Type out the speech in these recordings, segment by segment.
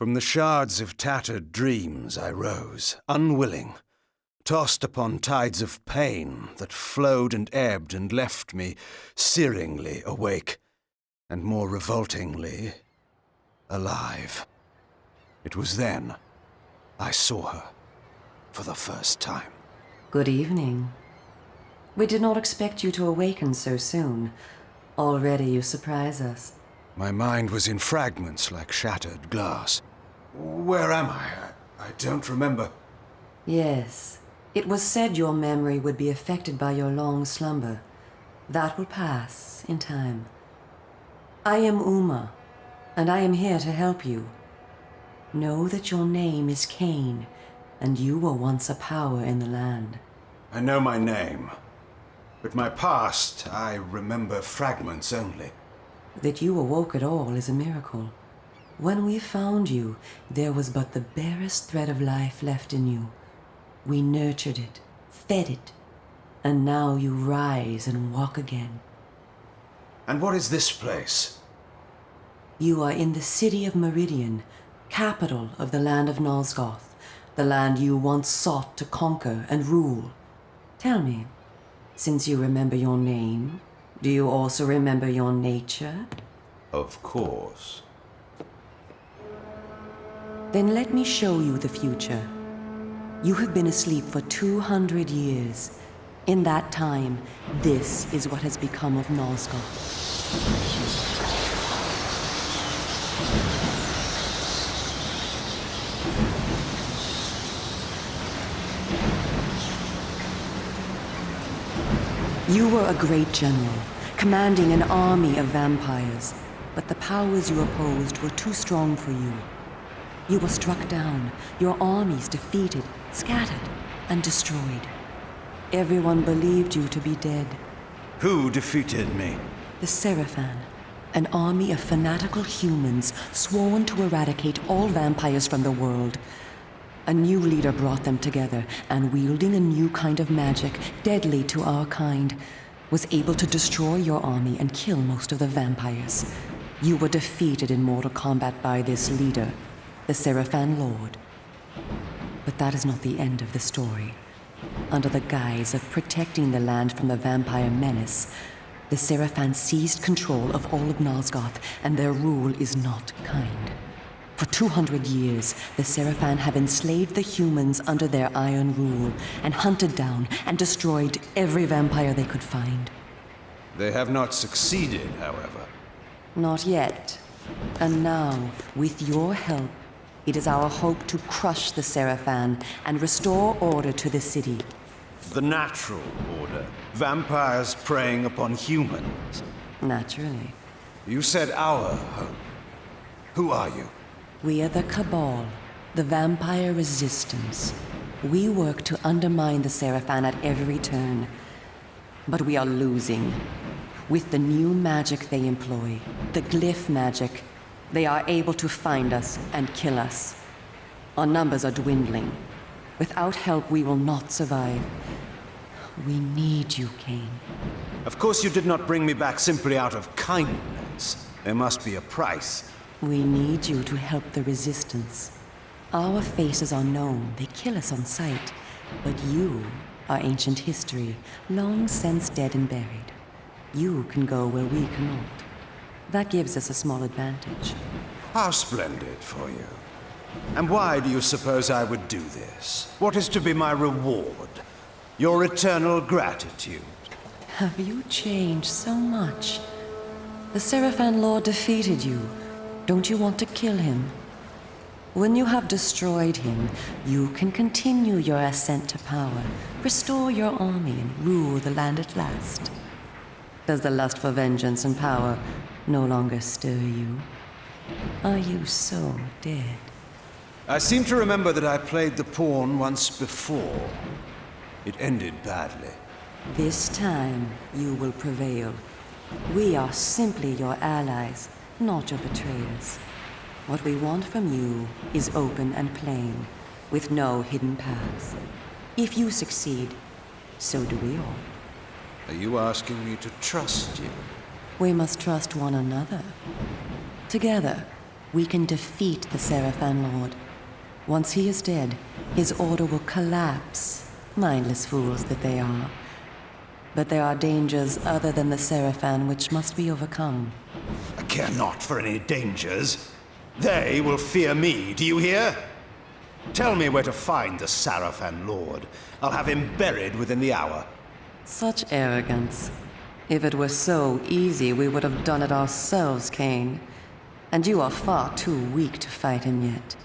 From the shards of tattered dreams I rose, unwilling, tossed upon tides of pain that flowed and ebbed and left me searingly awake, and more revoltingly, alive. It was then I saw her for the first time. Good evening. We did not expect you to awaken so soon. Already you surprise us. My mind was in fragments like shattered glass. Where am I? I don't remember. Yes. It was said your memory would be affected by your long slumber. That will pass in time. I am Uma, and I am here to help you. Know that your name is Kain, and you were once a power in the land. I know my name, but my past, I remember fragments only. That you awoke at all is a miracle. When we found you, there was but the barest thread of life left in you. We nurtured it, fed it, and now you rise and walk again. And what is this place? You are in the city of Meridian, capital of the land of Nosgoth, the land you once sought to conquer and rule. Tell me, since you remember your name, do you also remember your nature? Of course. Then let me show you the future. You have been asleep for 200 years. In that time, this is what has become of Nosgoth. You were a great general, commanding an army of vampires, but the powers you opposed were too strong for you. You were struck down, your armies defeated, scattered, and destroyed. Everyone believed you to be dead. Who defeated me? The Seraphan, an army of fanatical humans sworn to eradicate all vampires from the world. A new leader brought them together, and wielding a new kind of magic, deadly to our kind, was able to destroy your army and kill most of the vampires. You were defeated in mortal combat by this leader, the Seraphan Lord. But that is not the end of the story. Under the guise of protecting the land from the vampire menace, the Seraphan seized control of all of Nosgoth, and their rule is not kind. For 200 years, the Seraphan have enslaved the humans under their iron rule and hunted down and destroyed every vampire they could find. They have not succeeded, however. Not yet. And now, with your help, it is our hope to crush the Seraphan and restore order to the city. The natural order. Vampires preying upon humans. Naturally. You said our hope. Who are you? We are the Cabal, the vampire resistance. We work to undermine the Seraphan at every turn. But we are losing. With the new magic they employ, the glyph magic, they are able to find us and kill us. Our numbers are dwindling. Without help, we will not survive. We need you, Kain. Of course you did not bring me back simply out of kindness. There must be a price. We need you to help the Resistance. Our faces are known. They kill us on sight. But you are ancient history, long since dead and buried. You can go where we cannot. That gives us a small advantage. How splendid for you. And why do you suppose I would do this? What is to be my reward? Your eternal gratitude. Have you changed so much? The Seraphan Lord defeated you. Don't you want to kill him? When you have destroyed him, you can continue your ascent to power, restore your army, and rule the land at last. Does the lust for vengeance and power no longer stir you? Are you so dead? I seem to remember that I played the pawn once before. It ended badly. This time, you will prevail. We are simply your allies, not your betrayers. What we want from you is open and plain, with no hidden paths. If you succeed, so do we all. Are you asking me to trust you? We must trust one another. Together, we can defeat the Seraphan Lord. Once he is dead, his order will collapse, mindless fools that they are. But there are dangers other than the Seraphan which must be overcome. I care not for any dangers. They will fear me, do you hear? Tell me where to find the Seraphan Lord. I'll have him buried within the hour. Such arrogance. If it were so easy, we would have done it ourselves, Kain. And you are far too weak to fight him yet.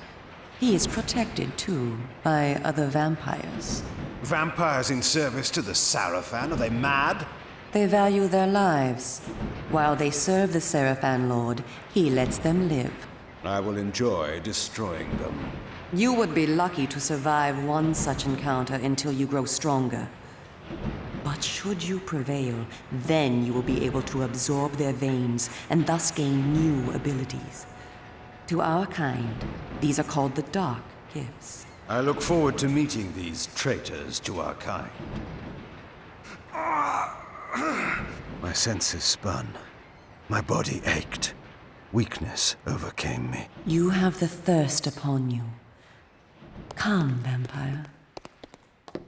He is protected, too, by other vampires. Vampires in service to the Seraphan? Are they mad? They value their lives. While they serve the Seraphan Lord, he lets them live. I will enjoy destroying them. You would be lucky to survive one such encounter until you grow stronger. But should you prevail, then you will be able to absorb their veins and thus gain new abilities. To our kind, these are called the Dark Gifts. I look forward to meeting these traitors to our kind. My senses spun. My body ached. Weakness overcame me. You have the thirst upon you. Come, vampire.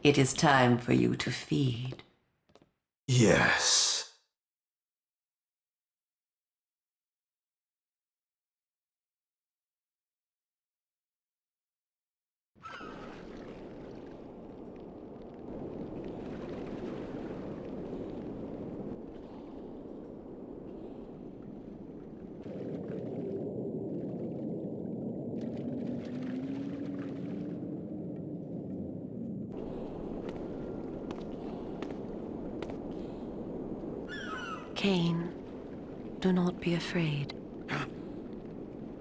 It is time for you to feed. Yes. Kain, do not be afraid.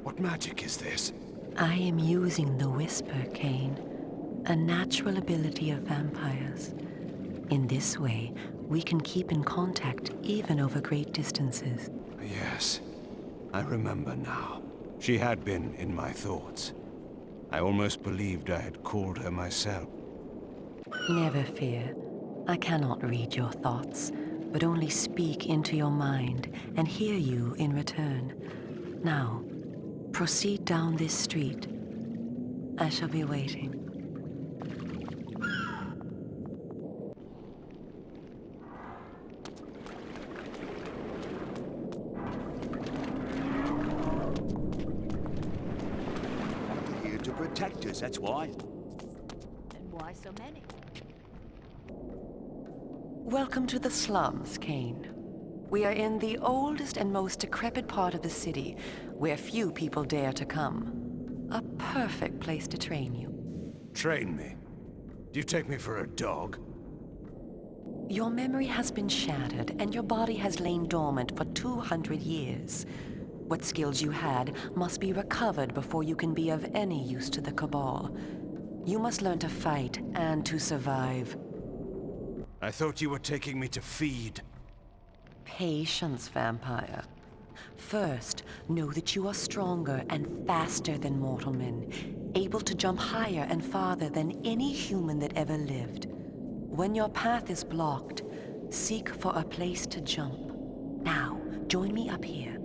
What magic is this? I am using the Whisper, Kain, a natural ability of vampires. In this way, we can keep in contact even over great distances. Yes, I remember now. She had been in my thoughts. I almost believed I had called her myself. Never fear. I cannot read your thoughts, but only speak into your mind and hear you in return. Now, proceed down this street. I shall be waiting. Here to protect us, that's why. And why so many? Welcome to the slums, Kain. We are in the oldest and most decrepit part of the city, where few people dare to come. A perfect place to train you. Train me? Do you take me for a dog? Your memory has been shattered, and your body has lain dormant for 200 years. What skills you had must be recovered before you can be of any use to the Cabal. You must learn to fight and to survive. I thought you were taking me to feed. Patience, vampire. First, know that you are stronger and faster than mortal men, able to jump higher and farther than any human that ever lived. When your path is blocked, seek for a place to jump. Now, join me up here.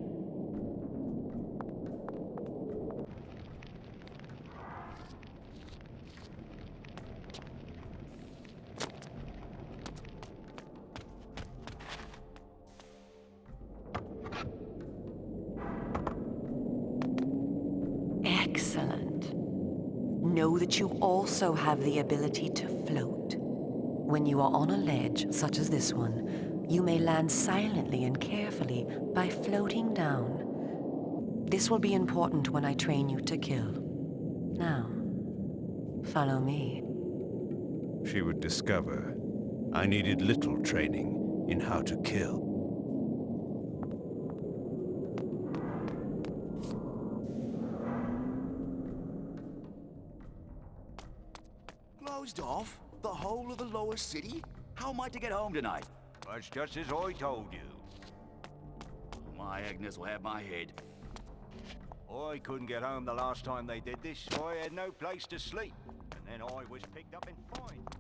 Excellent. Know that you also have the ability to float. When you are on a ledge, such as this one, you may land silently and carefully by floating down. This will be important when I train you to kill. Now, follow me. She would discover I needed little training in how to kill. Closed off? The whole of the lower city? How am I to get home tonight? That's just as I told you. My Agnes will have my head. I couldn't get home the last time they did this, so I had no place to sleep. And then I was picked up and fined.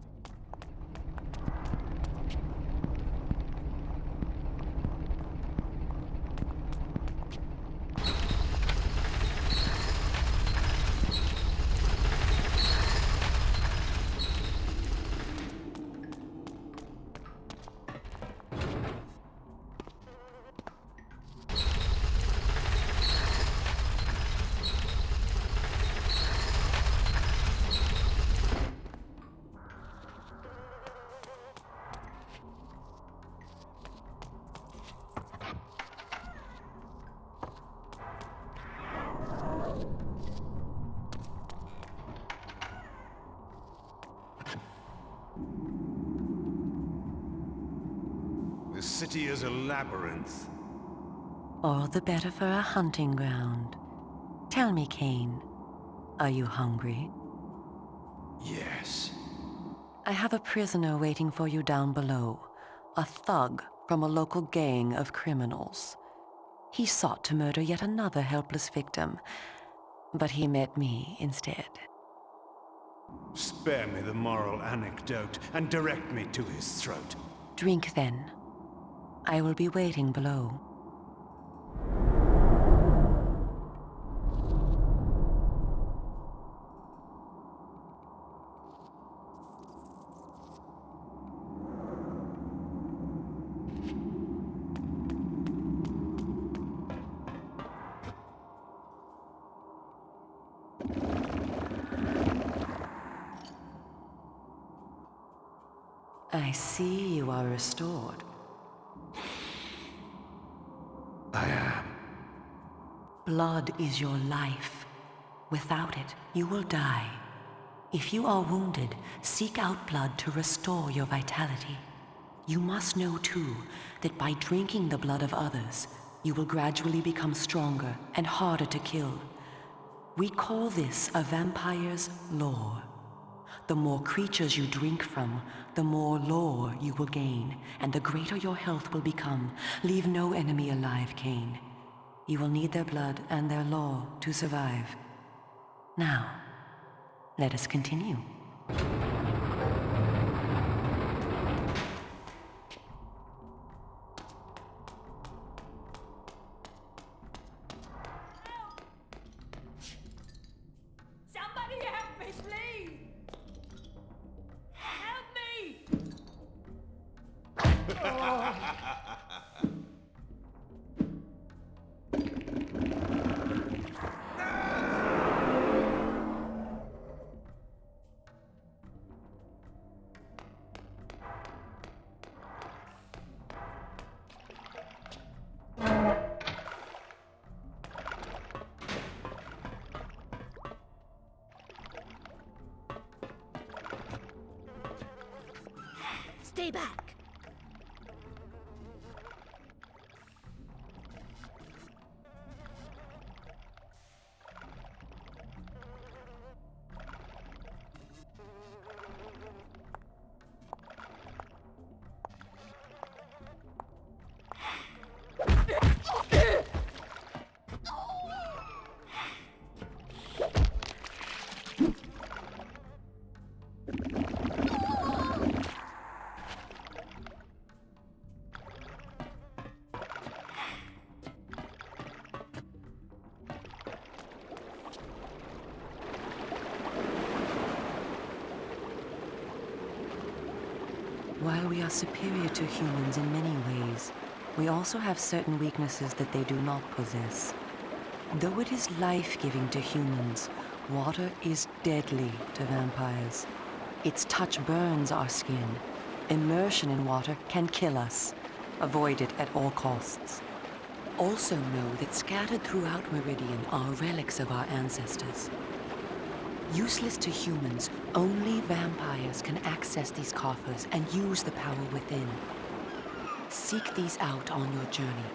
This city is a labyrinth. All the better for a hunting ground. Tell me, Kain, are you hungry? Yes. I have a prisoner waiting for you down below. A thug from a local gang of criminals. He sought to murder yet another helpless victim, but he met me instead. Spare me the moral anecdote and direct me to his throat. Drink then. I will be waiting below. I see you are restored. I am. Blood is your life. Without it, you will die. If you are wounded, seek out blood to restore your vitality. You must know, too, that by drinking the blood of others, you will gradually become stronger and harder to kill. We call this a vampire's lore. The more creatures you drink from, the more lore you will gain, and the greater your health will become. Leave no enemy alive, Kain. You will need their blood and their lore to survive. Now, let us continue. Somebody help me, please! Help me! Stay back. While we are superior to humans in many ways, we also have certain weaknesses that they do not possess. Though it is life-giving to humans, water is deadly to vampires. Its touch burns our skin. Immersion in water can kill us. Avoid it at all costs. Also know that scattered throughout Meridian are relics of our ancestors. Useless to humans, only vampires can access these coffers and use the power within. Seek these out on your journey.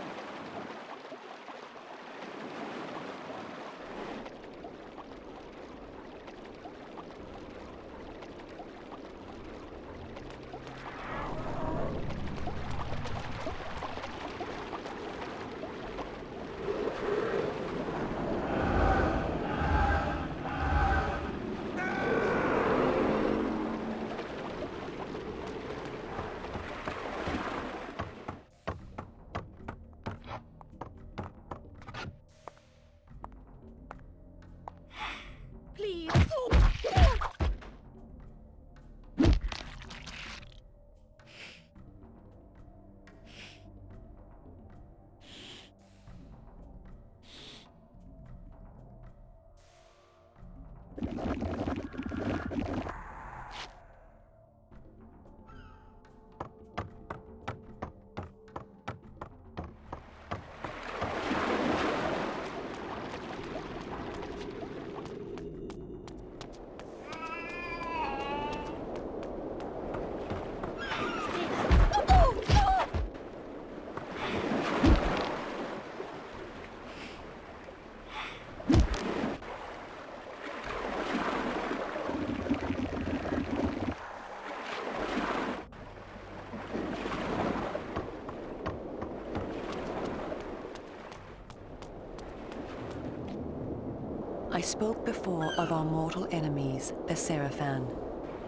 I spoke before of our mortal enemies, the Seraphan.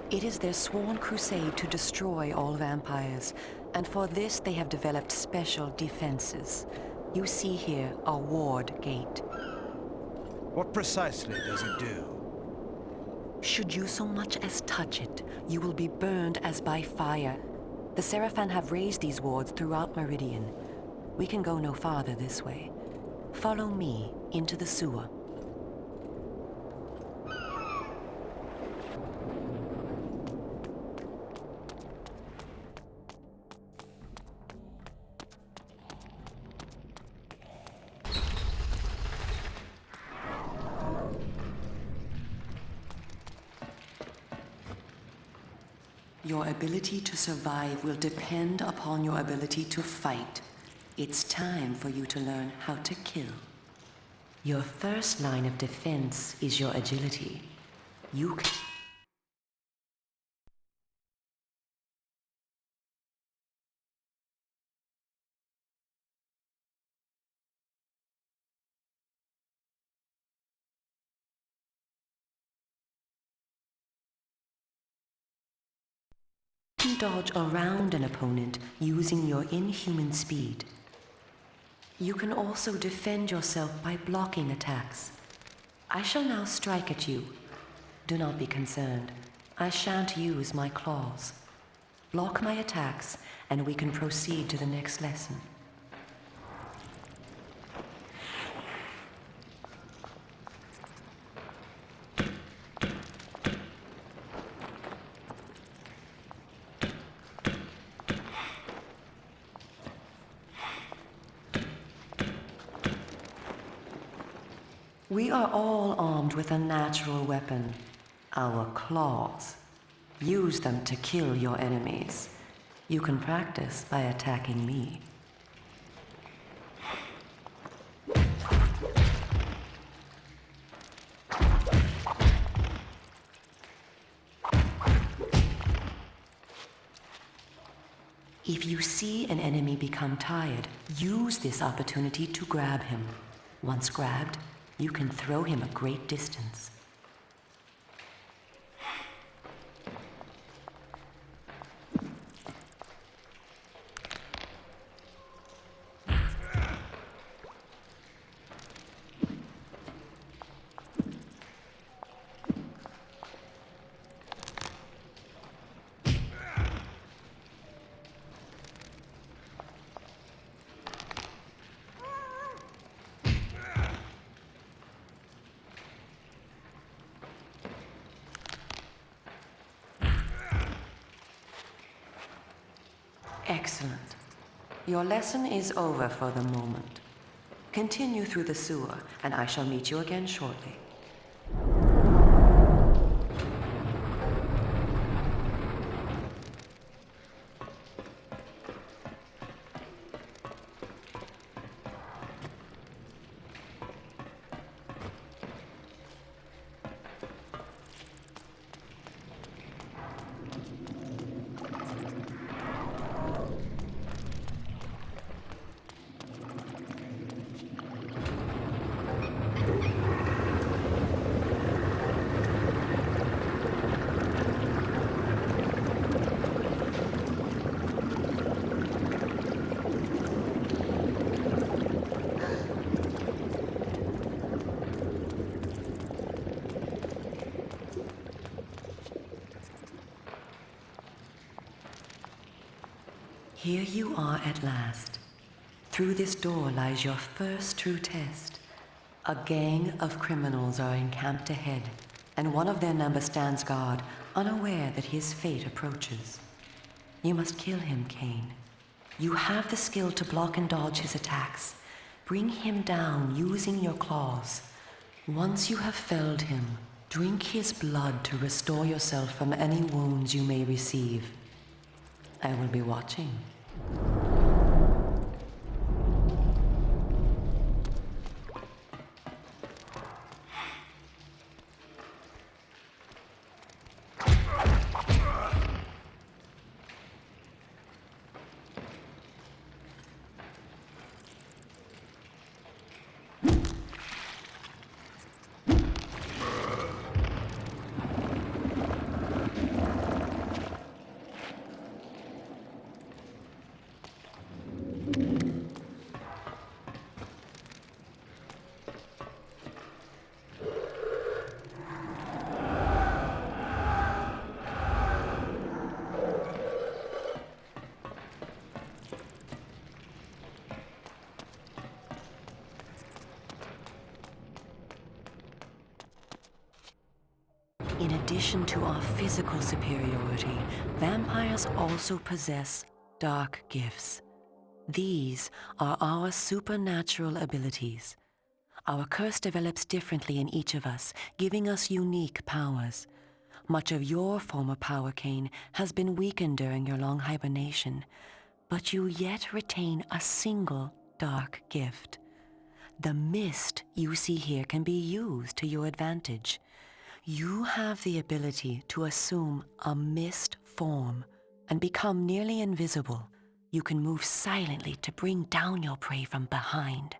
It is their sworn crusade to destroy all vampires, and for this they have developed special defenses. You see here a ward gate. What precisely does it do? Should you so much as touch it, you will be burned as by fire. The Seraphan have raised these wards throughout Meridian. We can go no farther this way. Follow me into the sewer. Your ability to survive will depend upon your ability to fight. It's time for you to learn how to kill. Your first line of defense is your agility. You can... dodge around an opponent using your inhuman speed. You can also defend yourself by blocking attacks. I shall now strike at you. Do not be concerned. I shan't use my claws. Block my attacks, and we can proceed to the next lesson. We are all armed with a natural weapon, our claws. Use them to kill your enemies. You can practice by attacking me. If you see an enemy become tired, use this opportunity to grab him. Once grabbed, you can throw him a great distance. Excellent. Your lesson is over for the moment. Continue through the sewer, and I shall meet you again shortly. Here you are at last. Through this door lies your first true test. A gang of criminals are encamped ahead, and one of their number stands guard, unaware that his fate approaches. You must kill him, Kain. You have the skill to block and dodge his attacks. Bring him down using your claws. Once you have felled him, drink his blood to restore yourself from any wounds you may receive. I will be watching. In addition to our physical superiority, vampires also possess dark gifts. These are our supernatural abilities. Our curse develops differently in each of us, giving us unique powers. Much of your former power, Kain, has been weakened during your long hibernation, but you yet retain a single dark gift. The mist you see here can be used to your advantage. You have the ability to assume a mist form and become nearly invisible. You can move silently to bring down your prey from behind.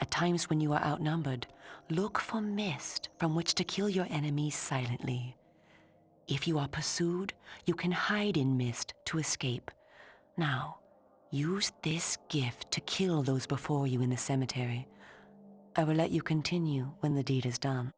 At times when you are outnumbered, look for mist from which to kill your enemies silently. If you are pursued, you can hide in mist to escape. Now, use this gift to kill those before you in the cemetery. I will let you continue when the deed is done.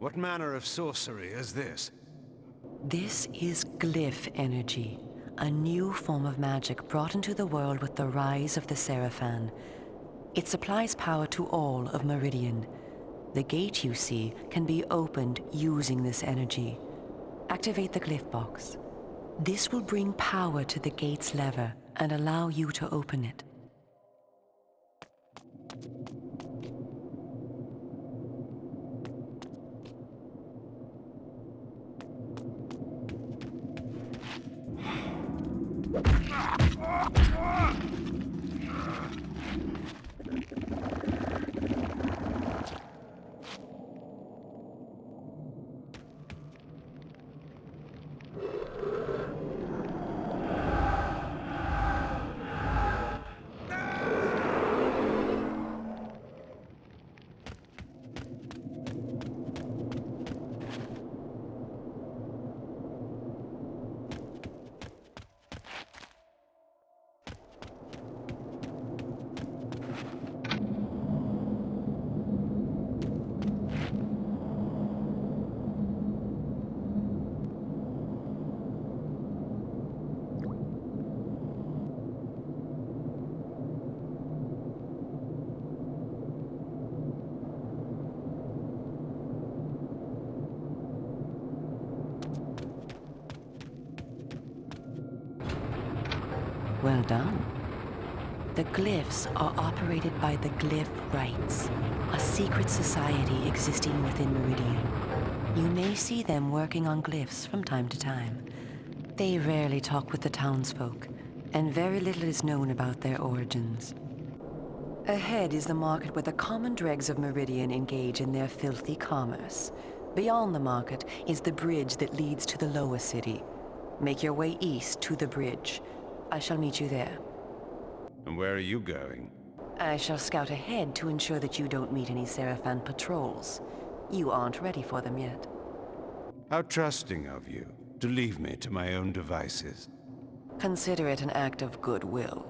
What manner of sorcery is this? This is glyph energy, a new form of magic brought into the world with the rise of the Seraphan. It supplies power to all of Meridian. The gate you see can be opened using this energy. Activate the glyph box. This will bring power to the gate's lever and allow you to open it. Well done. The glyphs are operated by the Glyph Rites, a secret society existing within Meridian. You may see them working on glyphs from time to time. They rarely talk with the townsfolk, and very little is known about their origins. Ahead is the market where the common dregs of Meridian engage in their filthy commerce. Beyond the market is the bridge that leads to the lower city. Make your way east to the bridge. I shall meet you there. And where are you going? I shall scout ahead to ensure that you don't meet any Seraphan patrols. You aren't ready for them yet. How trusting of you to leave me to my own devices. Consider it an act of goodwill.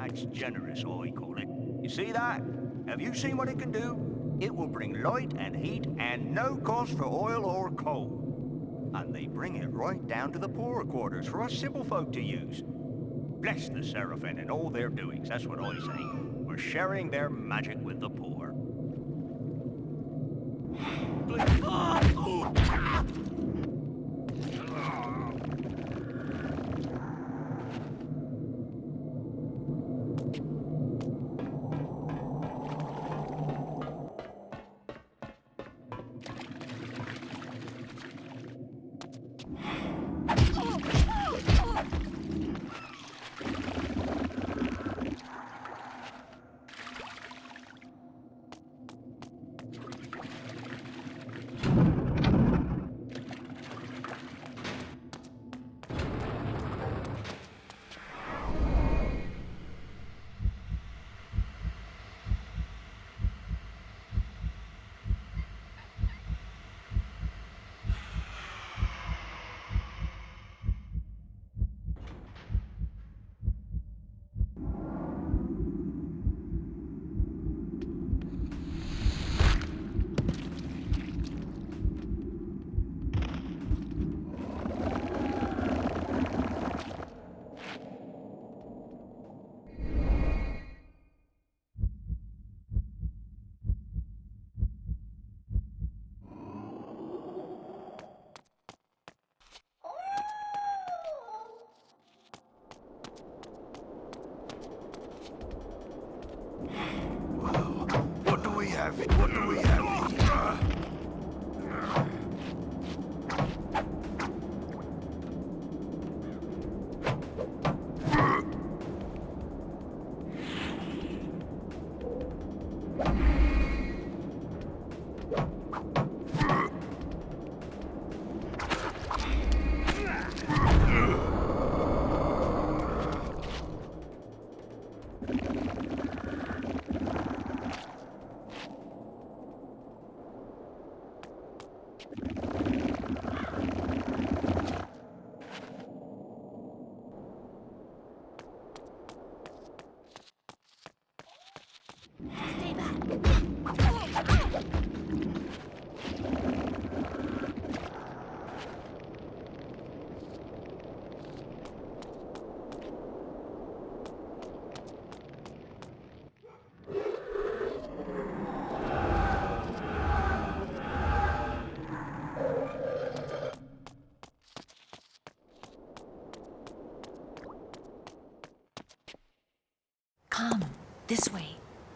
That's generous, I call it. You see that? Have you seen what it can do? It will bring light and heat and no cost for oil or coal. And they bring it right down to the poorer quarters for us simple folk to use. Bless the Seraphin and all their doings, that's what I say. We're sharing their magic with the poor. have here? What do we have here? Stay back. Come, this way.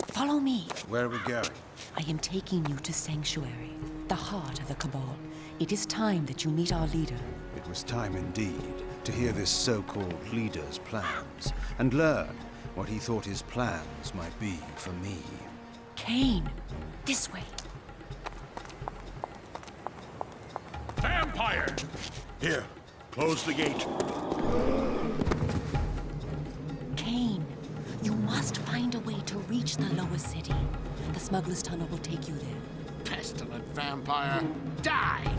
Follow me. Where are we going? I am taking you to Sanctuary, the heart of the Cabal. It is time that you meet our leader. It was time indeed to hear this so-called leader's plans and learn what he thought his plans might be for me. Kain, this way. Vampire! Here, close the gate. Kain, you must find a way to reach the lower city. The smuggler's tunnel will take you there. Pestilent vampire! Die!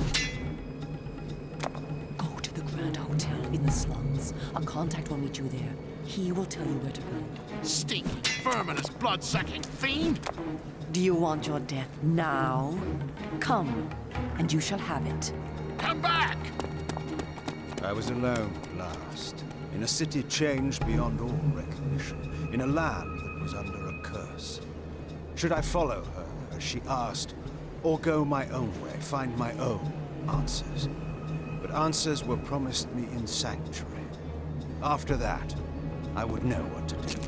Go to the Grand Hotel in the slums. A contact will meet you there. He will tell you where to go. Stinking, verminous, blood-sucking fiend! Do you want your death now? Come, and you shall have it. Come back! I was alone at last, in a city changed beyond all recognition, in a land that was under a curse. Should I follow her, as she asked, or go my own way, find my own answers? But answers were promised me in Sanctuary. After that, I would know what to do.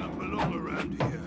I belong around here.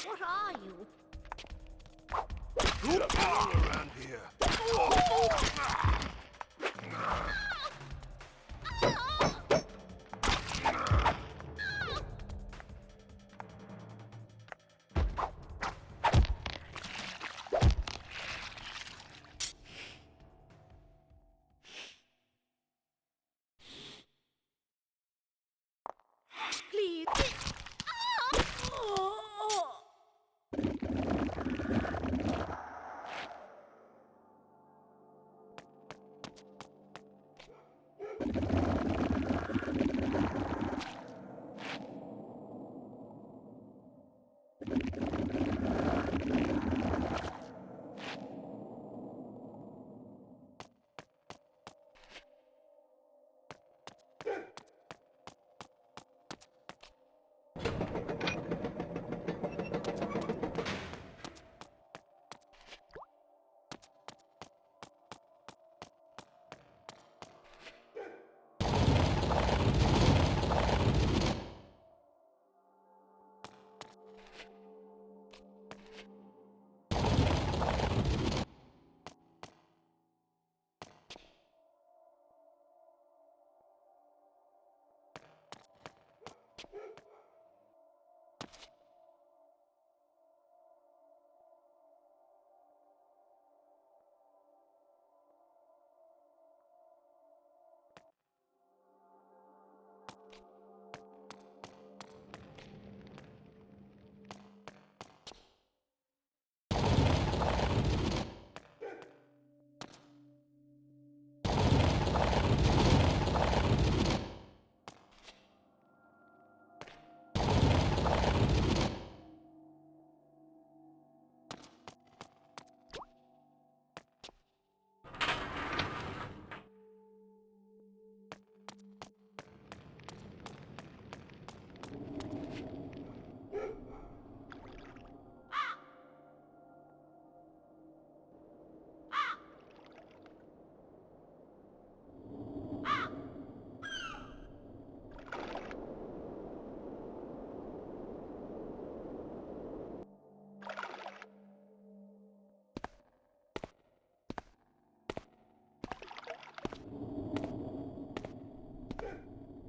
What are you? Get up all around here. Please.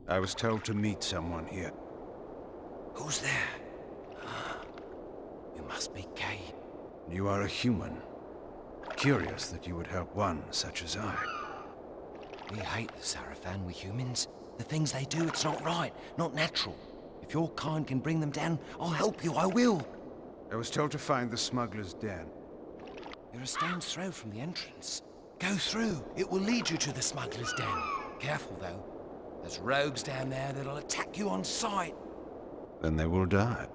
I was told to meet someone here. Who's there? You must be Kain. You are a human. Curious that you would help one such as I. We hate the Sarafan, we humans. The things they do, it's not right, not natural. If your kind can bring them down, I'll help you, I will. I was told to find the smuggler's den. You're a stone's throw from the entrance. Go through. It will lead you to the smuggler's den. Careful, though. There's rogues down there that'll attack you on sight. Then they will die.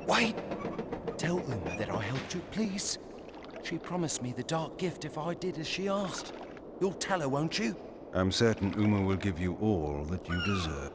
Wait! Tell Uma that I helped you, please. She promised me the dark gift if I did as she asked. You'll tell her, won't you? I'm certain Uma will give you all that you deserve.